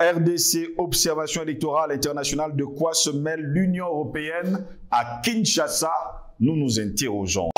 RDC, observation électorale internationale, de quoi se mêle l'Union européenne à Kinshasa? Nous nous interrogeons.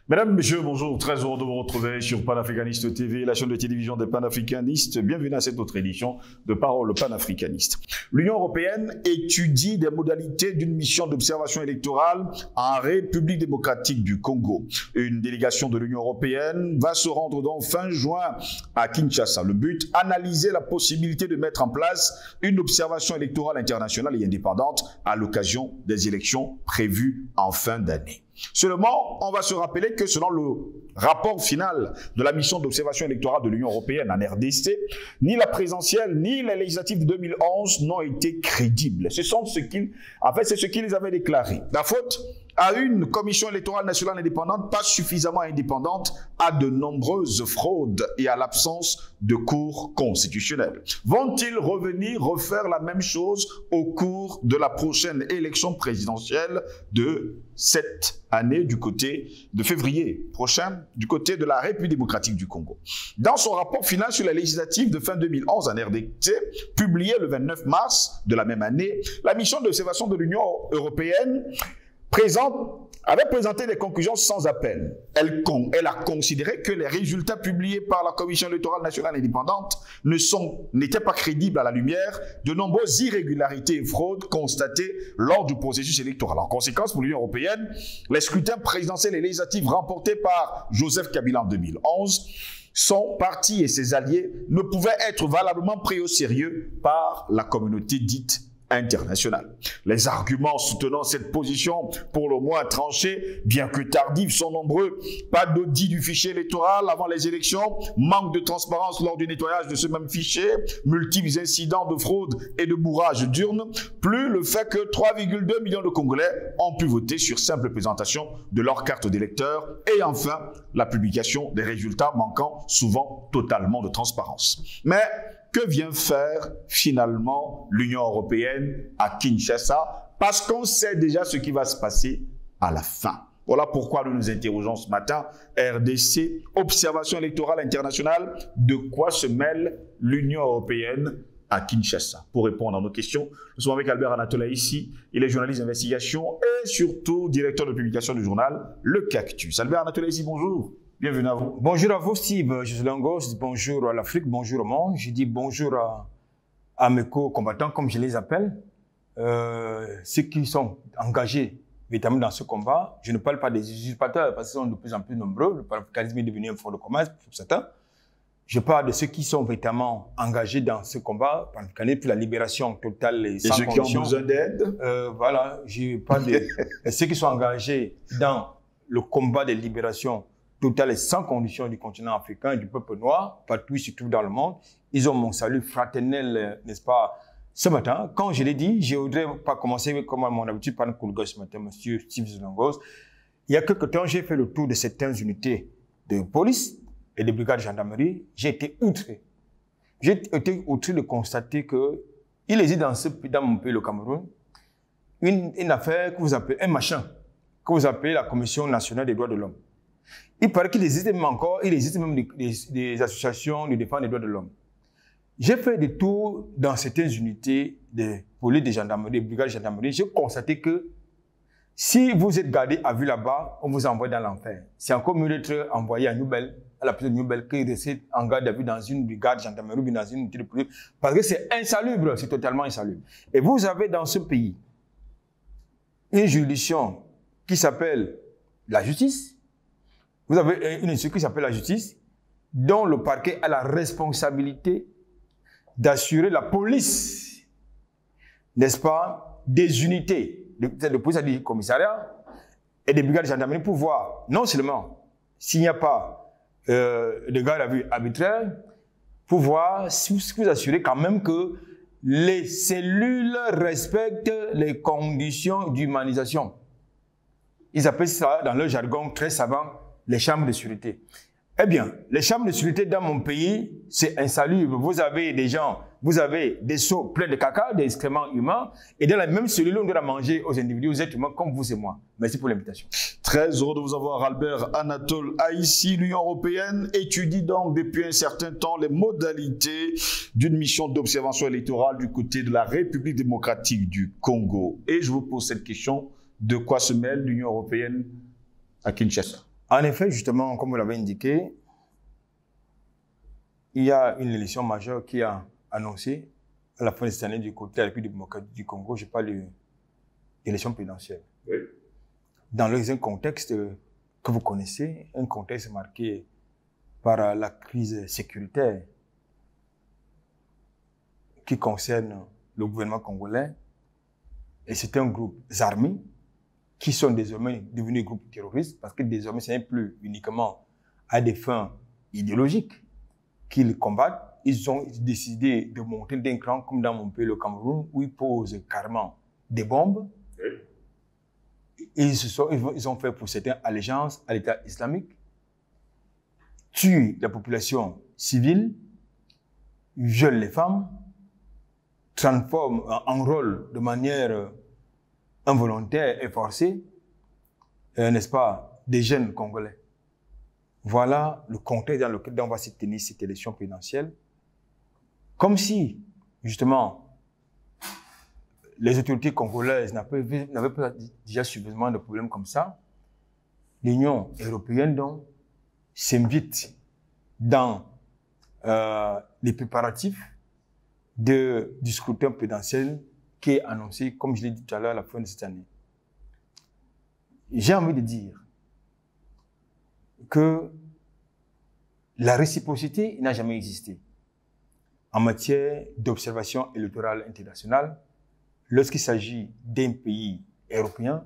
Mesdames, Messieurs, bonjour, très heureux de vous retrouver sur Panafricaniste TV, la chaîne de télévision des panafricanistes. Bienvenue à cette autre édition de Parole panafricaniste. L'Union européenne étudie des modalités d'une mission d'observation électorale en République démocratique du Congo. Une délégation de l'Union européenne va se rendre donc fin juin à Kinshasa. Le but, analyser la possibilité de mettre en place une observation électorale internationale et indépendante à l'occasion des élections prévues en fin d'année. Seulement, on va se rappeler que selon le rapport final de la mission d'observation électorale de l'Union européenne en RDC, ni la présidentielle ni les législatives de 2011 n'ont été crédibles. C'est ce qu'ils avaient déclaré. La faute à une commission électorale nationale indépendante, pas suffisamment indépendante, à de nombreuses fraudes et à l'absence de cours constitutionnels. Vont-ils refaire la même chose au cours de la prochaine élection présidentielle de cette année du côté de février prochain, du côté de la République démocratique du Congo? Dans son rapport final sur les législatives de fin 2011 en RDC, publié le 29 mars de la même année, la mission d'observation de l'Union européenne avait présenté des conclusions sans appel. Elle a considéré que les résultats publiés par la Commission électorale nationale indépendante n'étaient pas crédibles à la lumière de nombreuses irrégularités et fraudes constatées lors du processus électoral. En conséquence, pour l'Union européenne, les scrutins présidentiels et législatifs remportés par Joseph Kabila en 2011, son parti et ses alliés ne pouvaient être valablement pris au sérieux par la communauté dite internationale. Les arguments soutenant cette position, pour le moins tranchés, bien que tardifs, sont nombreux. Pas d'audit du fichier électoral avant les élections, manque de transparence lors du nettoyage de ce même fichier, multiples incidents de fraude et de bourrage d'urnes, plus le fait que 3,2 millions de Congolais ont pu voter sur simple présentation de leur carte d'électeur, et enfin la publication des résultats manquant souvent totalement de transparence. Mais que vient faire finalement l'Union européenne à Kinshasa? Parce qu'on sait déjà ce qui va se passer à la fin. Voilà pourquoi nous nous interrogeons ce matin. RDC, observation électorale internationale, de quoi se mêle l'Union européenne à Kinshasa? Pour répondre à nos questions, nous sommes avec Albert Anatola ici. Il est journaliste d'investigation et surtout directeur de publication du journal Le Cactus. Albert Anatola ici, bonjour. Bienvenue à vous. Bonjour à vous, Steve. Je suis Langos. Bonjour à l'Afrique. Bonjour au monde. Je dis bonjour à mes co-combattants, comme je les appelle. Ceux qui sont engagés véritablement dans ce combat. Je ne parle pas des usurpateurs parce qu'ils sont de plus en plus nombreux. Le panafricanisme est devenu un fort de commerce pour certains. Je parle de ceux qui sont véritablement engagés dans ce combat panafricaniste pour la libération totale et sans condition. Et ceux qui ont besoin d'aide. Voilà. Je parle de ceux qui sont engagés dans le combat de libération total et sans condition du continent africain et du peuple noir, partout, surtout dans le monde. Ils ont mon salut fraternel, n'est-ce pas, ce matin. Quand je l'ai dit, je ne voudrais pas commencer comme à mon habitude par un coup de gueule ce matin, monsieur Steve Zulangos. Il y a quelque temps, j'ai fait le tour de certaines unités de police et de brigades de gendarmerie. J'ai été outré. J'ai été outré de constater qu'il existe dans mon pays, le Cameroun, une affaire que vous appelez, un machin, que vous appelez la Commission nationale des droits de l'homme. Il paraît qu'il existe même des associations de défense des droits de l'homme. J'ai fait des tours dans certaines unités de police, de gendarmerie, de brigades de gendarmerie. J'ai constaté que si vous êtes gardé à vue là-bas, on vous envoie dans l'enfer. C'est encore mieux d'être envoyé à Nouvelle, à la prison de Nouvelle, que rester en garde à vue dans une brigade de gendarmerie ou dans une unité de police. Parce que c'est insalubre, c'est totalement insalubre. Et vous avez dans ce pays une juridiction qui s'appelle la justice. Vous avez une institution qui s'appelle la justice, dont le parquet a la responsabilité d'assurer la police, n'est-ce pas, des unités de police, des commissariats et des brigades de gendarmerie pour voir, non seulement s'il n'y a pas de garde à vue arbitraire, pour voir si vous assurez quand même que les cellules respectent les conditions d'humanisation. Ils appellent ça, dans leur jargon très savant, les chambres de sûreté. Eh bien, les chambres de sûreté dans mon pays, c'est insalubre. Vous avez des gens vous avez des seaux pleins de caca, des excréments humains, et dans la même cellule, on doit manger aux individus, aux êtres humains comme vous et moi. Merci pour l'invitation. Très heureux de vous avoir, Albert Anatole Haïssi. L'Union européenne étudie donc depuis un certain temps les modalités d'une mission d'observation électorale du côté de la République démocratique du Congo. Et je vous pose cette question, de quoi se mêle l'Union européenne à Kinshasa? En effet, justement, comme vous l'avez indiqué, il y a une élection majeure qui a annoncé à la fin de cette année du côté de la République démocratique du Congo. Je parle d'élection présidentielle. Oui. Dans un contexte que vous connaissez, un contexte marqué par la crise sécuritaire qui concerne le gouvernement congolais, et c'est un groupe armé qui sont désormais devenus groupes terroristes, parce que désormais ce n'est plus uniquement à des fins idéologiques qu'ils combattent. Ils ont décidé de monter d'un cran, comme dans mon pays, le Cameroun, où ils posent carrément des bombes. Et ils ont fait pour certains allégeance à l'État islamique, tuent la population civile, violent les femmes, transforment en rôle de manière involontaire et forcée, n'est-ce pas, des jeunes Congolais. Voilà le contexte dans lequel on va se tenir cette élection présidentielle. Comme si, justement, les autorités congolaises n'avaient pas déjà suffisamment de problèmes comme ça, l'Union européenne, donc, s'invite dans les préparatifs du scrutin présidentiel qui est annoncé, comme je l'ai dit tout à l'heure, à la fin de cette année. J'ai envie de dire que la réciprocité n'a jamais existé en matière d'observation électorale internationale lorsqu'il s'agit d'un pays européen.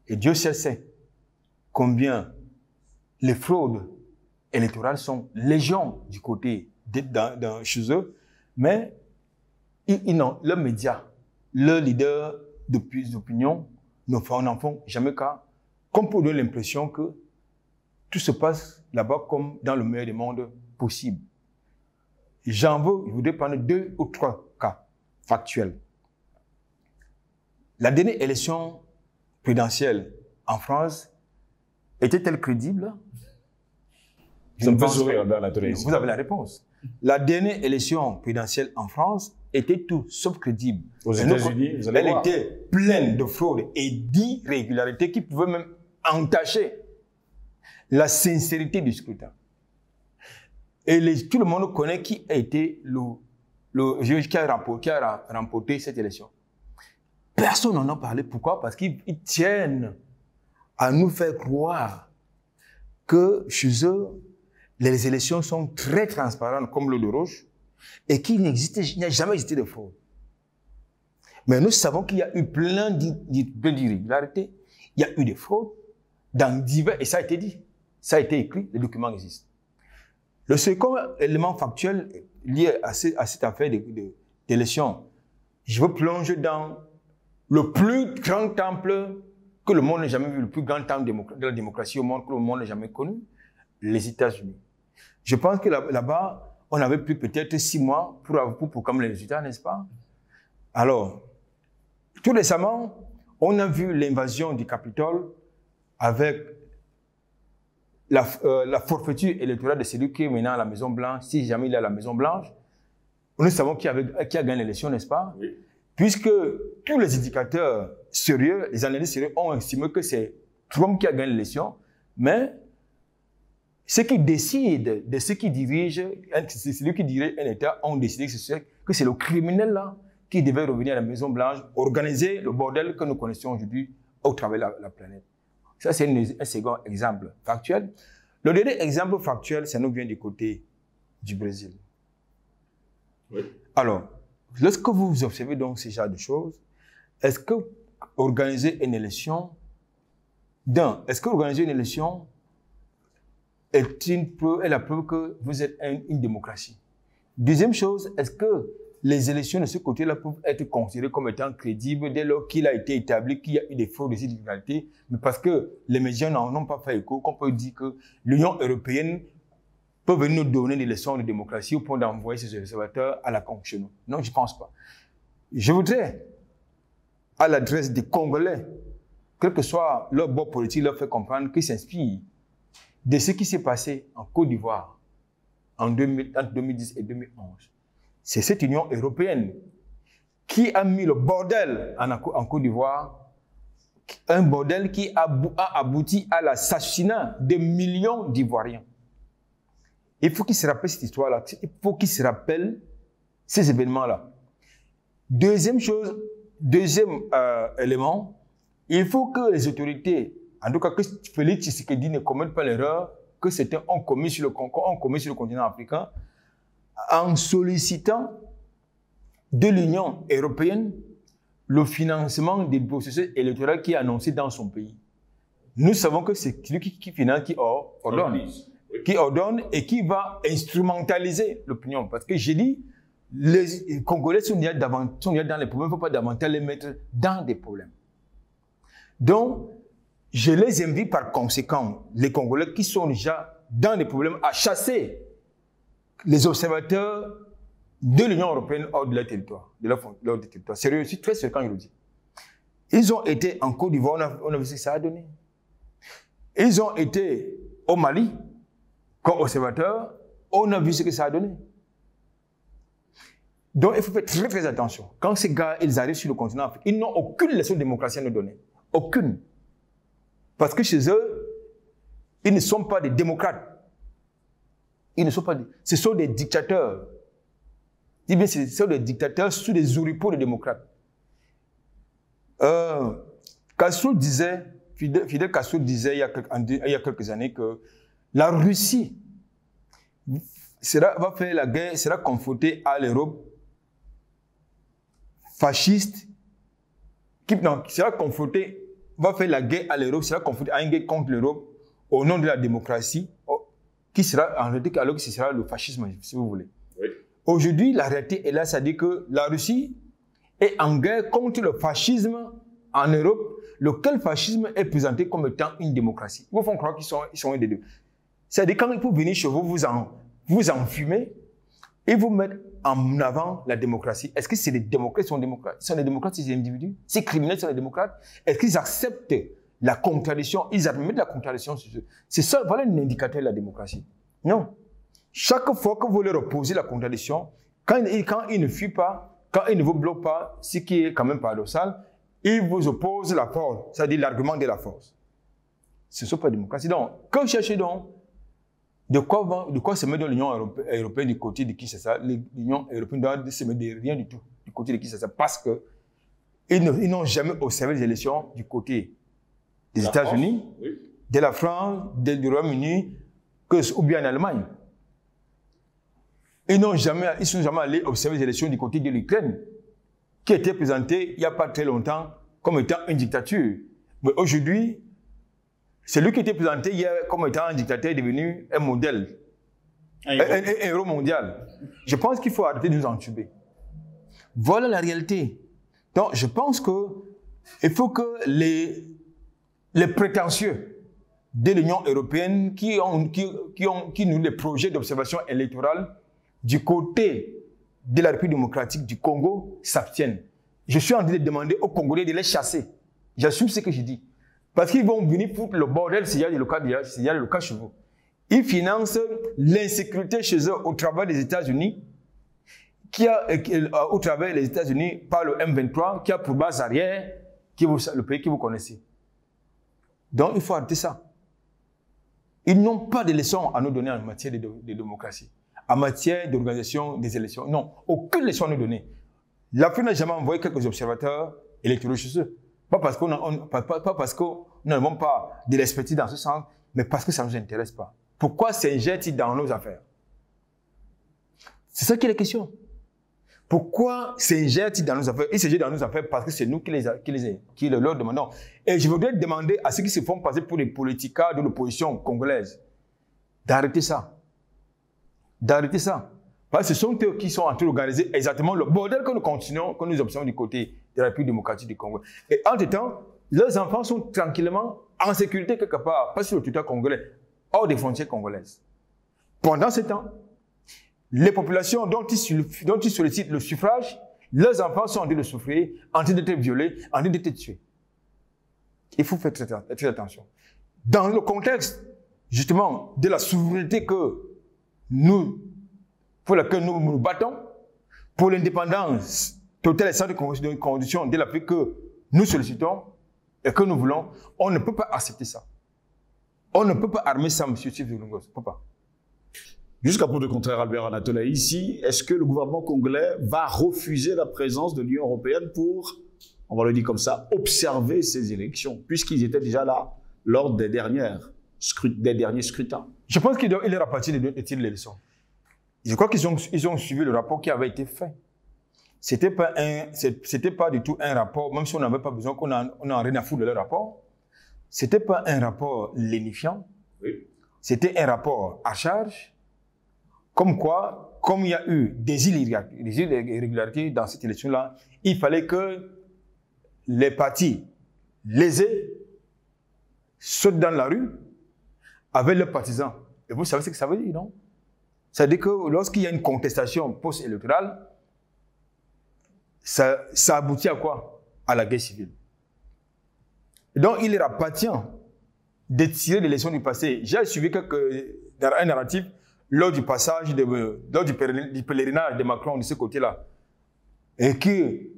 Et Dieu seul sait combien les fraudes électorales sont légion du côté chez eux, mais leurs médias, leurs leaders d'opinion n'en font jamais cas, comme pour donner l'impression que tout se passe là-bas comme dans le meilleur des mondes possible. Je voudrais prendre 2 ou 3 cas factuels. La dernière élection présidentielle en France était-elle crédible? Ça me fait sourire dans la télévision. Vous avez la réponse. La dernière élection présidentielle en France était tout sauf crédible. Aux États-Unis, vous allez voir. Elle était pleine de fraudes et d'irrégularités qui pouvaient même entacher la sincérité du scrutin. Et tout le monde connaît qui a été le juge qui a remporté cette élection. Personne n'en a parlé. Pourquoi? Parce qu'ils tiennent à nous faire croire que chez eux, les élections sont très transparentes comme l'eau de roche et qu'il n'a jamais existé de fraude. Mais nous savons qu'il y a eu plein d'irrégularités, il y a eu des fraudes dans divers, et ça a été dit, ça a été écrit, les documents existent. Le second élément factuel lié à cette affaire d'élection, je veux plonger dans le plus grand temple que le monde n'ait jamais vu, le plus grand temple de la démocratie au monde que le monde n'ait jamais connu, les États-Unis. Je pense que là-bas, on avait pris peut-être 6 mois pour proclamer les résultats, n'est-ce pas? Alors, tout récemment, on a vu l'invasion du Capitole avec la forfaiture électorale de celui qui est maintenant à la Maison-Blanche, si jamais il est à la Maison-Blanche. Nous savons qui a gagné l'élection, n'est-ce pas? Oui. Puisque tous les indicateurs sérieux, les analystes sérieux ont estimé que c'est Trump qui a gagné l'élection, mais ceux qui décident de ce qui dirige, c'est celui qui dirige un État, ont décidé que c'est le criminel là qui devait revenir à la Maison-Blanche, organiser le bordel que nous connaissons aujourd'hui au travers de la planète. Ça, c'est un second exemple factuel. Le dernier exemple factuel, ça nous vient du côté du Brésil. Oui. Alors, lorsque vous observez donc ce genre de choses, est-ce que organiser une élection est la preuve que vous êtes une démocratie? Deuxième chose, est-ce que les élections de ce côté-là peuvent être considérées comme étant crédibles dès lors qu'il a été établi qu'il y a eu des fraudes et des inégalités, mais parce que les médias n'en ont pas fait écho, qu'on peut dire que l'Union européenne peut venir nous donner des leçons de démocratie au point d'envoyer ses observateurs à la conque chez nous. Non, je ne pense pas. Je voudrais, à l'adresse des Congolais, quel que soit leur bord politique, leur faire comprendre qu'ils s'inspirent de ce qui s'est passé en Côte d'Ivoire entre 2010 et 2011. C'est cette Union européenne qui a mis le bordel en Côte d'Ivoire, un bordel qui a abouti à l'assassinat de millions d'Ivoiriens. Il faut qu'ils se rappellent cette histoire-là. Il faut qu'ils se rappellent ces événements-là. Deuxième chose, deuxième élément, il faut que les autorités, en tout cas que Félix Tshisekedi ne commette pas l'erreur que certains ont commis sur le continent africain en sollicitant de l'Union européenne le financement des processus électoraux qui est annoncé dans son pays. Nous savons que c'est lui qui finance, qui ordonne et qui va instrumentaliser l'opinion. Parce que j'ai dit, les Congolais sont déjà dans les problèmes, il ne faut pas davantage les mettre dans des problèmes. Donc, je les invite par conséquent, les Congolais qui sont déjà dans des problèmes, à chasser les observateurs de l'Union européenne hors de leur territoire, Sérieux, je suis très sûr quand je le dis. Ils ont été en Côte d'Ivoire, on a vu ce que ça a donné. Ils ont été au Mali, comme observateurs, on a vu ce que ça a donné. Donc, il faut faire très, très attention. Quand ces gars, ils arrivent sur le continent africain, ils n'ont aucune leçon de démocratie à nous donner. Aucune. Parce que chez eux, ils ne sont pas des démocrates. Ce sont des dictateurs. Je dis bien, ce sont des dictateurs sous des oripeaux de démocrates. Castro disait, Fidel Castro disait il y a quelques années que la Russie va faire la guerre, sera confrontée à l'Europe fasciste, va faire la guerre à l'Europe, sera confrontée à une guerre contre l'Europe au nom de la démocratie, qui sera en réalité alors que ce sera le fascisme, si vous voulez. Oui. Aujourd'hui, la réalité est là, c'est-à-dire que la Russie est en guerre contre le fascisme en Europe, lequel fascisme est présenté comme étant une démocratie. Ils vous font croire qu'ils sont un des deux. C'est-à-dire quand ils peuvent venir chez vous, vous enfumer et vous mettre en avant la démocratie. Est-ce que c'est des démocrates sont démocrates? Sont les démocrates, ces individus? Ces criminels sont les démocrates? Est-ce qu'ils acceptent la contradiction? Ils admettent la contradiction sur eux. C'est ça, voilà un indicateur de la démocratie. Non. Chaque fois que vous leur opposez la contradiction, quand ils ne fuient pas, quand ils ne vous bloquent pas, ce qui est quand même paradoxal, ils vous opposent la force, c'est-à-dire l'argument de la force. Ce ne sont pas la démocratie. Donc, quand vous cherchez donc, de quoi se met dans l'Union européenne du côté de Kinshasa? L'Union européenne doit se mettre de rien du tout du côté de Kinshasa parce qu'ils n'ont jamais observé les élections du côté des États-Unis, oui, de la France, du Royaume-Uni, ou bien en Allemagne. Ils ne sont jamais allés observer les élections du côté de l'Ukraine, qui était présentée il n'y a pas très longtemps comme étant une dictature. Mais aujourd'hui, celui qui était présenté hier comme étant un dictateur est devenu un modèle, un héros mondial. Je pense qu'il faut arrêter de nous entuber. Voilà la réalité. Donc, je pense qu'il faut que les prétentieux de l'Union européenne qui nous les projets d'observation électorale du côté de la République démocratique du Congo s'abstiennent. Je suis en train de demander aux Congolais de les chasser. J'assume ce que je dis. Parce qu'ils vont venir foutre le bordel s'il y a le cas chez vous. Ils financent l'insécurité chez eux au travers des États-Unis, au travers des États-Unis par le M23, qui a pour base arrière le pays que vous connaissez. Donc il faut arrêter ça. Ils n'ont pas de leçons à nous donner en matière de démocratie, en matière d'organisation des élections. Non, aucune leçon à nous donner. L'Afrique n'a jamais envoyé quelques observateurs électoraux chez eux. Pas parce que nous n'avons pas de l'expertise dans ce sens, mais parce que ça ne nous intéresse pas. Pourquoi s'injectent-ils dans nos affaires? C'est ça qui est la question. Pourquoi s'injectent-ils dans nos affaires? Ils s'injectent dans nos affaires parce que c'est nous qui leur demandons. Et je voudrais demander à ceux qui se font passer pour les politiciens de l'opposition congolaise d'arrêter ça. D'arrêter ça. Parce que ce sont eux qui sont en train d'organiser exactement le bordel que nous observons du côté de la République démocratique du Congo. Et entre-temps, leurs enfants sont tranquillement en sécurité quelque part, pas sur le territoire congolais, hors des frontières congolaises. Pendant ce temps, les populations dont ils sollicitent le suffrage, leurs enfants sont en train de souffrir, en train d'être violés, en train d'être tués. Il faut faire très attention. Dans le contexte, justement, de la souveraineté pour laquelle nous nous battons, pour l'indépendance totale et sans condition de l'Afrique que nous sollicitons et que nous voulons, on ne peut pas accepter ça. On ne peut pas armer ça, M. Tshisekedi. On ne peut pas. Jusqu'à preuve de contraire, Albert Anatola, ici, est-ce que le gouvernement congolais va refuser la présence de l'Union européenne pour, on va le dire comme ça, observer ces élections, puisqu'ils étaient déjà là lors des derniers scrutins? Je pense qu'il leur appartient de tirer les leçons. Je crois qu'ils ont suivi le rapport qui avait été fait. C'était pas du tout un rapport, même si on n'avait pas besoin qu'on a rien à foutre de leur rapport. C'était pas un rapport lénifiant. Oui. C'était un rapport à charge. Comme quoi, comme il y a eu des irrégularités dans cette élection-là, il fallait que les partis lésés sautent dans la rue avec leurs partisans. Et vous savez ce que ça veut dire, non? Ça veut dire que lorsqu'il y a une contestation post-électorale, ça aboutit à quoi? À la guerre civile. Et donc, il leur appartient de tirer des leçons du passé. J'ai suivi un narratif lors du passage, lors du pèlerinage de Macron de ce côté-là. Et que,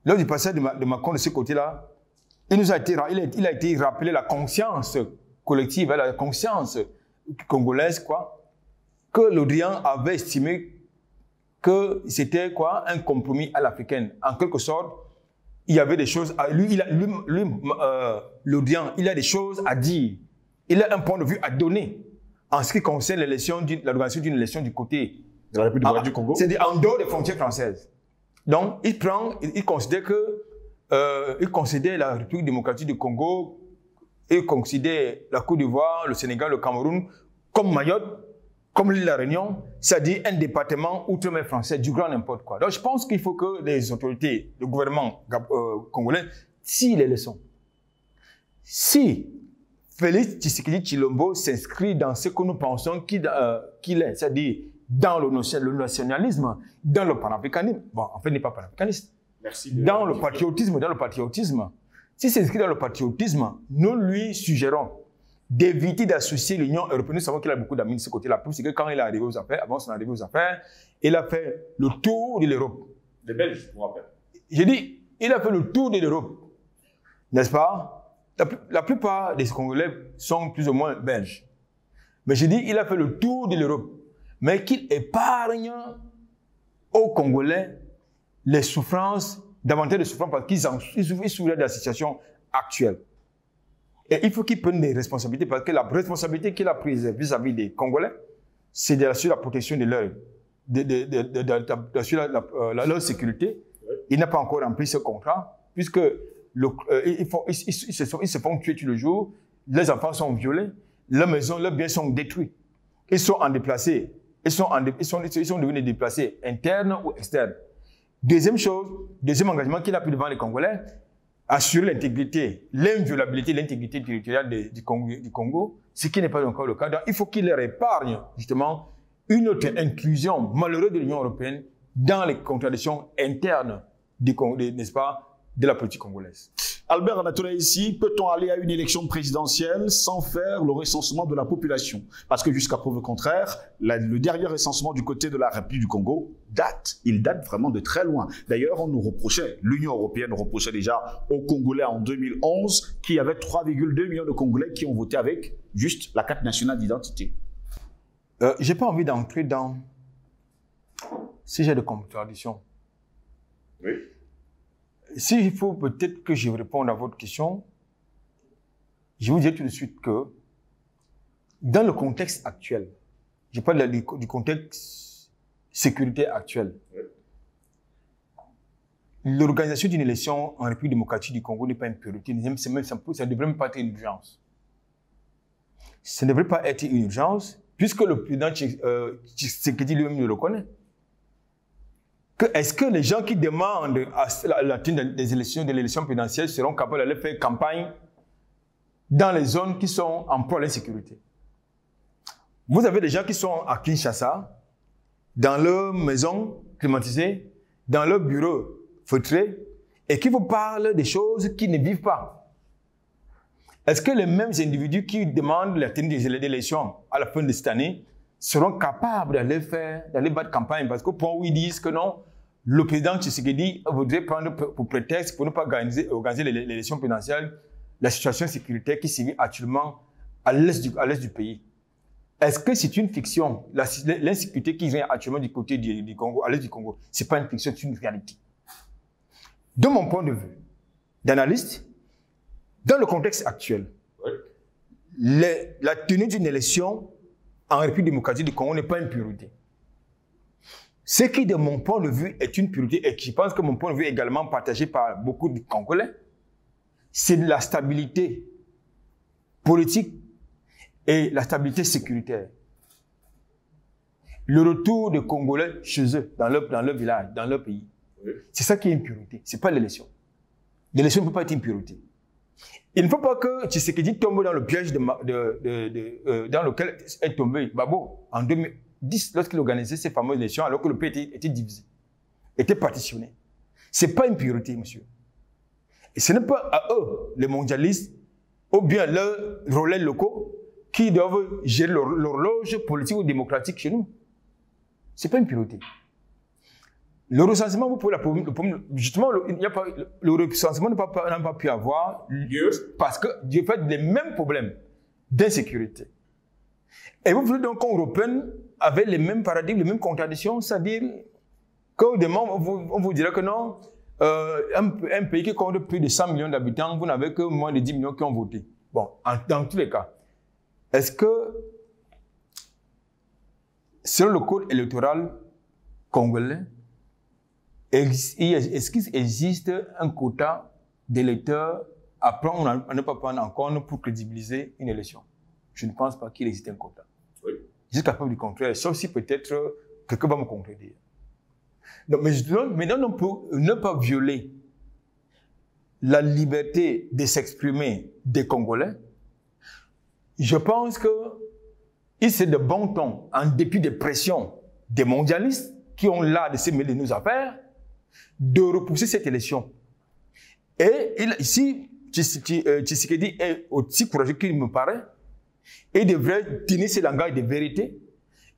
lors du passage de Macron de ce côté-là, il a été rappelé la conscience collective, la conscience congolaise, quoi, que l'Odrian avait estimé que c'était quoi, un compromis à l'africaine. En quelque sorte, il y avait des choses à l'Odrian, il a des choses à dire. Il a un point de vue à donner en ce qui concerne l'organisation d'une élection du côté de la République du Congo. C'est en dehors des frontières françaises. Donc, il considère la République démocratique du Congo, il considère la Côte d'Ivoire, le Sénégal, le Cameroun, comme Mayotte, comme l'île de la Réunion, c'est-à-dire un département outre-mer français, du grand n'importe quoi. Donc, je pense qu'il faut que les autorités, le gouvernement congolais, tirent les leçons. Si Félix Tshisekedi Tshilombo s'inscrit dans ce que nous pensons qu'il est, c'est-à-dire dans le nationalisme, dans le panafricanisme. Bon, en fait, il n'est pas panafricaniste. Merci. Dans le patriotisme. S'il s'inscrit dans le patriotisme, nous lui suggérons d'éviter d'associer l'Union européenne. Nous savons qu'il a beaucoup d'amis de ce côté-là. Plus c'est que quand il est arrivé aux affaires, avant son arrivée aux affaires, il a fait le tour de l'Europe. Des Belges, je vous rappelle. J'ai dit, il a fait le tour de l'Europe. N'est-ce pas? La plupart des Congolais sont plus ou moins belges. Mais j'ai dit, il a fait le tour de l'Europe. Mais qu'il épargne aux Congolais les souffrances, davantage de souffrances, parce qu'ils souffrent de la situation actuelle. Et il faut qu'il prenne des responsabilités, parce que la responsabilité qu'il a prise vis-à-vis des Congolais, c'est d'assurer la protection de leur sécurité. Il n'a pas encore rempli ce contrat, puisque ils se font tuer tous les jours, les enfants sont violés, leurs maisons, leurs biens sont détruits. Ils sont déplacés. Ils sont devenus déplacés internes ou externes. Deuxième engagement qu'il a pris devant les Congolais, assurer l'intégrité, l'inviolabilité, l'intégrité territoriale du Congo, ce qui n'est pas encore le cas. Donc, il faut qu'il leur épargne, justement, une autre inclusion malheureuse de l'Union européenne dans les contradictions internes n'est-ce pas, de la politique congolaise. Albert Anatola, ici, peut-on aller à une élection présidentielle sans faire le recensement de la population? Parce que jusqu'à preuve contraire, le dernier recensement du côté de la République du Congo date vraiment de très loin. D'ailleurs, l'Union européenne reprochait déjà aux Congolais en 2011 qu'il y avait 3,2 millions de Congolais qui ont voté avec juste la carte nationale d'identité. Je n'ai pas envie d'entrer dans ces genres de contradictions. Oui. S'il faut peut-être que je réponde à votre question, je vous dis tout de suite que dans le contexte actuel, je parle du contexte sécuritaire actuel, l'organisation d'une élection en République démocratique du Congo n'est pas une priorité, ça ne devrait même pas être une urgence. Ça ne devrait pas être une urgence, puisque le président Tshisekedi lui-même le reconnaît. Est-ce que les gens qui demandent à la tenue de l'élection présidentielle seront capables d'aller faire campagne dans les zones qui sont en proie à l'insécurité? Vous avez des gens qui sont à Kinshasa, dans leur maison climatisée, dans leur bureau feutré, et qui vous parlent des choses qu'ils ne vivent pas. Est-ce que les mêmes individus qui demandent la tenue des élections à la fin de cette année seront capables d'aller battre campagne? Parce qu'au point où ils disent que non, le président Tshisekedi voudrait prendre pour prétexte pour ne pas organiser l'élection présidentielle la situation sécuritaire qui sévit actuellement à l'est du pays. Est-ce que c'est une fiction? L'insécurité qui vient actuellement du côté du Congo, à l'est du Congo, ce n'est pas une fiction, c'est une réalité. De mon point de vue d'analyste, dans le contexte actuel, la tenue d'une élection en République démocratique du Congo n'est pas une priorité. Ce qui, de mon point de vue, est une priorité, et je pense que mon point de vue est également partagé par beaucoup de Congolais, c'est la stabilité politique et la stabilité sécuritaire. Le retour des Congolais chez eux, dans leur village, dans leur pays. Oui. C'est ça qui est une priorité, ce n'est pas l'élection. L'élection ne peut pas être une priorité. Il ne faut pas que Tshisekedi tombe dans le piège dans lequel est tombé Babo en 2010, lorsqu'il organisait ces fameuses élections, alors que le pays était divisé, était partitionné. Ce n'est pas une priorité, monsieur. Et ce n'est pas à eux, les mondialistes, ou bien leurs relais locaux, qui doivent gérer l'horloge politique ou démocratique chez nous. Ce n'est pas une priorité. Le recensement, vous pouvez justement, le recensement n'a pas pu avoir lieu parce que du fait des mêmes problèmes d'insécurité. Et vous voulez donc qu'on reprenne avec les mêmes paradigmes, les mêmes contradictions, c'est-à-dire qu'au demain, on vous dirait que non, un pays qui compte plus de 100 millions d'habitants, vous n'avez que moins de 10 millions qui ont voté. Bon, dans tous les cas, est-ce que, selon le code électoral congolais, est-ce qu'il existe un quota d'électeurs à prendre, à ne pas prendre en compte pour crédibiliser une élection? Je ne pense pas qu'il existe un quota. Oui. Jusqu'à preuve du contraire, sauf si peut-être quelqu'un va me contredire. Donc, mais non, pour ne pas violer la liberté de s'exprimer des Congolais, je pense que c'est de bon ton, en dépit des pressions des mondialistes qui ont l'art de se mêler de nos affaires, de repousser cette élection. Et ici, Tshisekedi est aussi courageux qu'il me paraît, et devrait tenir ce langage de vérité,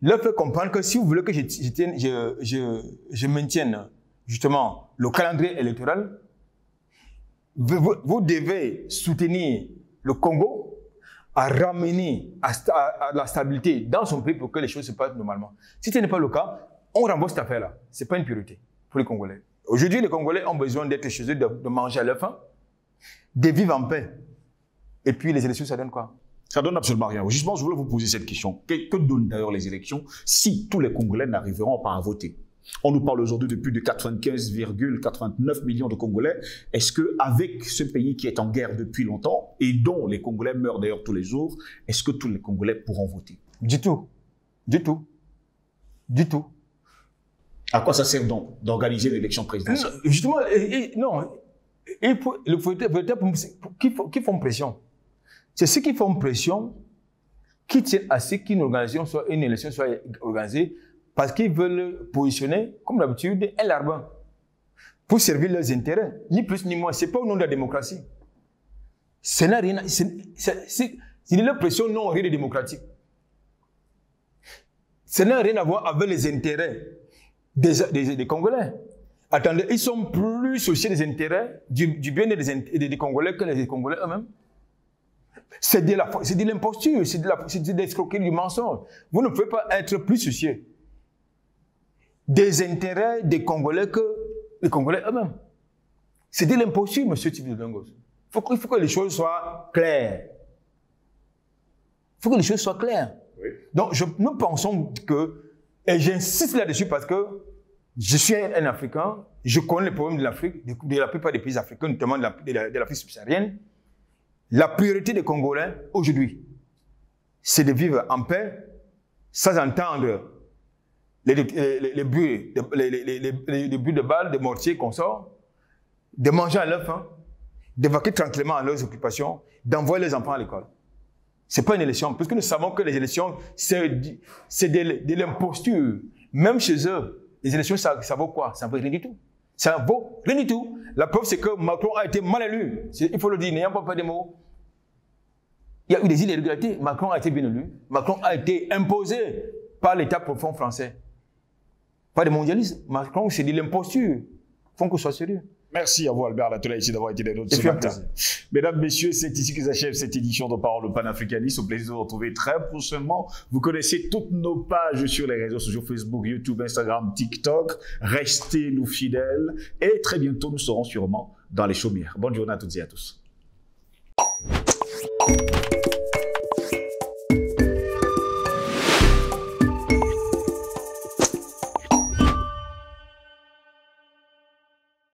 leur faire comprendre que si vous voulez que je maintienne justement le calendrier électoral, vous devez soutenir le Congo à ramener à la stabilité dans son pays pour que les choses se passent normalement. Si ce n'est pas le cas, on renvoie cette affaire-là. Ce n'est pas une priorité pour les Congolais. Aujourd'hui, les Congolais ont besoin d'être chez eux, de manger à leur faim, de vivre en paix. Et puis les élections, ça donne quoi? Ça donne absolument rien. Justement, je voulais vous poser cette question. Que donnent d'ailleurs les élections si tous les Congolais n'arriveront pas à voter? On nous parle aujourd'hui de plus de 95,89 millions de Congolais. Est-ce qu'avec ce pays qui est en guerre depuis longtemps et dont les Congolais meurent d'ailleurs tous les jours, est-ce que tous les Congolais pourront voter? Du tout. Du tout. Du tout. À quoi ça sert donc d'organiser l'élection présidentielle? Justement, non. Il faut qui font pression. C'est ceux qui font pression qui tiennent à ce qu'une élection soit organisée parce qu'ils veulent positionner, comme d'habitude, un larbin pour servir leurs intérêts, ni plus ni moins. Ce n'est pas au nom de la démocratie. C'est leur pression non rien de démocratique. Ça n'a rien à voir avec les intérêts des Congolais. Attendez, ils sont plus souciés des intérêts du bien-être des Congolais que les Congolais eux-mêmes. C'est de l'imposture, c'est de l'escroquerie, du mensonge. Vous ne pouvez pas être plus soucieux des intérêts des Congolais que les Congolais eux-mêmes. C'est de l'imposture, monsieur Tivio Dongos. Il faut que les choses soient claires. Il faut que les choses soient claires. Oui. Donc, nous pensons que, et j'insiste là-dessus parce que je suis un Africain, je connais les problèmes de l'Afrique, de la plupart des pays africains, notamment de l'Afrique subsaharienne. La priorité des Congolais, aujourd'hui, c'est de vivre en paix, sans entendre les buts de balles, de mortiers qu'on sort, de manger à leur faim, d'évacuer tranquillement à leurs occupations, d'envoyer les enfants à l'école. C'est pas une élection, parce que nous savons que les élections, c'est de l'imposture. Même chez eux, les élections, ça vaut quoi? Ça vaut rien du tout. Ça vaut rien du tout. La preuve, c'est que Macron a été mal élu. Il faut le dire, n'ayant pas des mots. Il y a eu des irrégularités. Macron a été bien élu. Macron a été imposé par l'État profond français. Pas de mondialisme. Macron, c'est de l'imposture. Il faut qu'on soit sérieux. Merci à vous, Albert Latola, ici d'avoir été des nôtres ce matin. Mesdames, Messieurs, c'est ici que s'achève cette édition de Parole panafricaniste. Au plaisir de vous retrouver très prochainement. Vous connaissez toutes nos pages sur les réseaux sociaux, Facebook, YouTube, Instagram, TikTok. Restez nous fidèles et très bientôt, nous serons sûrement dans les chaumières. Bonne journée à toutes et à tous.